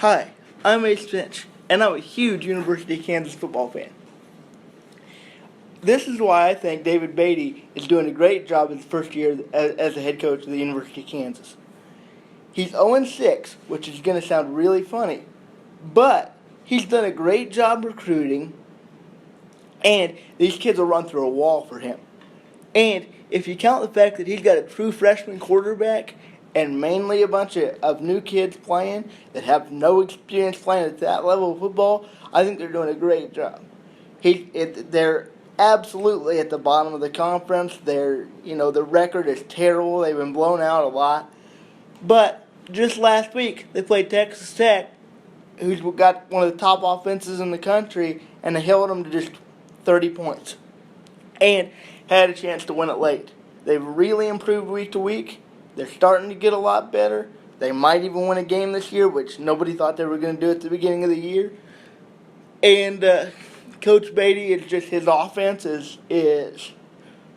Hi, I'm Finch, and I'm a huge University of Kansas football fan. This is why I think David Beatty is doing a great job his first year as a head coach of the University of Kansas. He's 0-6, which is going to sound really funny, but he's done a great job recruiting, and these kids will run through a wall for him. And if you count the fact that he's got a true freshman quarterback and mainly a bunch of new kids playing that have no experience playing at that level of football, I think they're doing a great job. They're absolutely at the bottom of the conference. The record is terrible. They've been blown out a lot. But just last week, they played Texas Tech, who's got one of the top offenses in the country, and they held them to just 30 points. And had a chance to win it late. They've really improved week to week. They're starting to get a lot better. They might even win a game this year, which nobody thought they were going to do at the beginning of the year. And Coach Beatty his offense is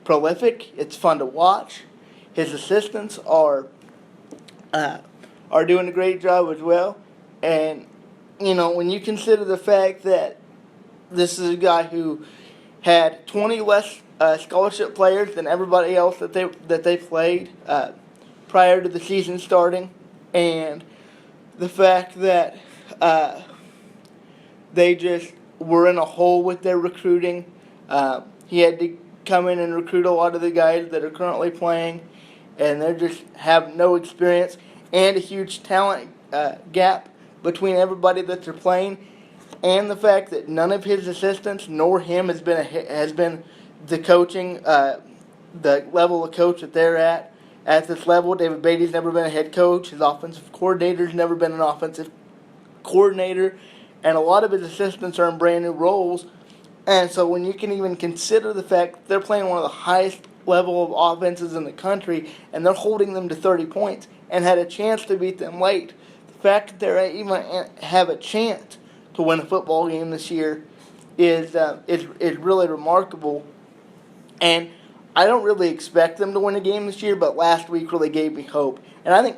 prolific. It's fun to watch. His assistants are doing a great job as well. And when you consider the fact that this is a guy who had 20 less scholarship players than everybody else that they played prior to the season starting, and the fact that they just were in a hole with their recruiting. He had to come in and recruit a lot of the guys that are currently playing, and they just have no experience and a huge talent gap between everybody that they're playing. And the fact that none of his assistants nor him has been the coaching, the level of coach that they're at this level. David Beatty's never been a head coach. His offensive coordinator's never been an offensive coordinator. And a lot of his assistants are in brand new roles. And so when you can even consider the fact that they're playing one of the highest level of offenses in the country and they're holding them to 30 points and had a chance to beat them late, the fact that they even have a chance to win a football game this year is really remarkable. And I don't really expect them to win a game this year, but last week really gave me hope. And I think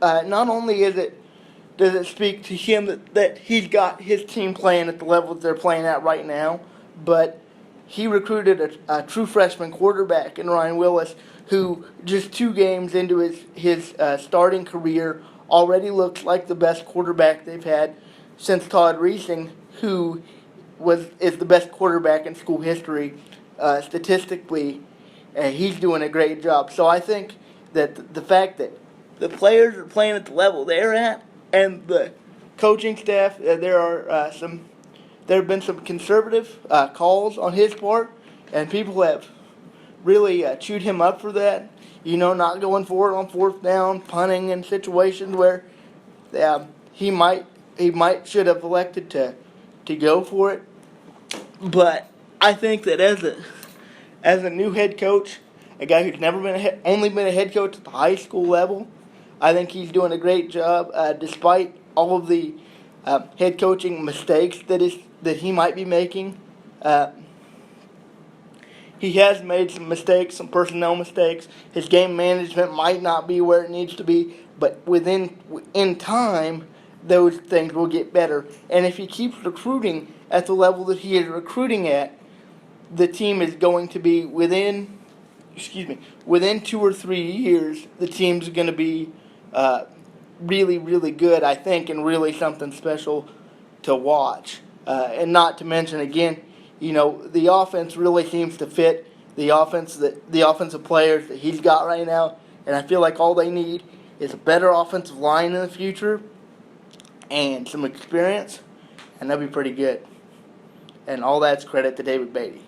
not only does it speak to him that he's got his team playing at the level that they're playing at right now, but he recruited a true freshman quarterback in Ryan Willis, who just 2 games into his starting career already looks like the best quarterback they've had since Todd Reesing, who is the best quarterback in school history statistically. He's doing a great job. So I think that the fact that the players are playing at the level they're at, and the coaching staff, there have been some conservative calls on his part, and people have really chewed him up for that. Not going for it on 4th down, punting in situations where he might should have elected to go for it. But I think that as a new head coach, a guy who's never only been a head coach at the high school level, I think he's doing a great job despite all of the head coaching mistakes that he might be making. He has made some mistakes, some personnel mistakes. His game management might not be where it needs to be, but in time, those things will get better. And if he keeps recruiting at the level that he is recruiting at, the team is going to be within 2 or 3 years, the team's going to be really, really good, I think, and really something special to watch. And not to mention, again, the offense really seems to fit the offensive players that he's got right now. And I feel like all they need is a better offensive line in the future and some experience, and they'll be pretty good. And all that's credit to David Beatty.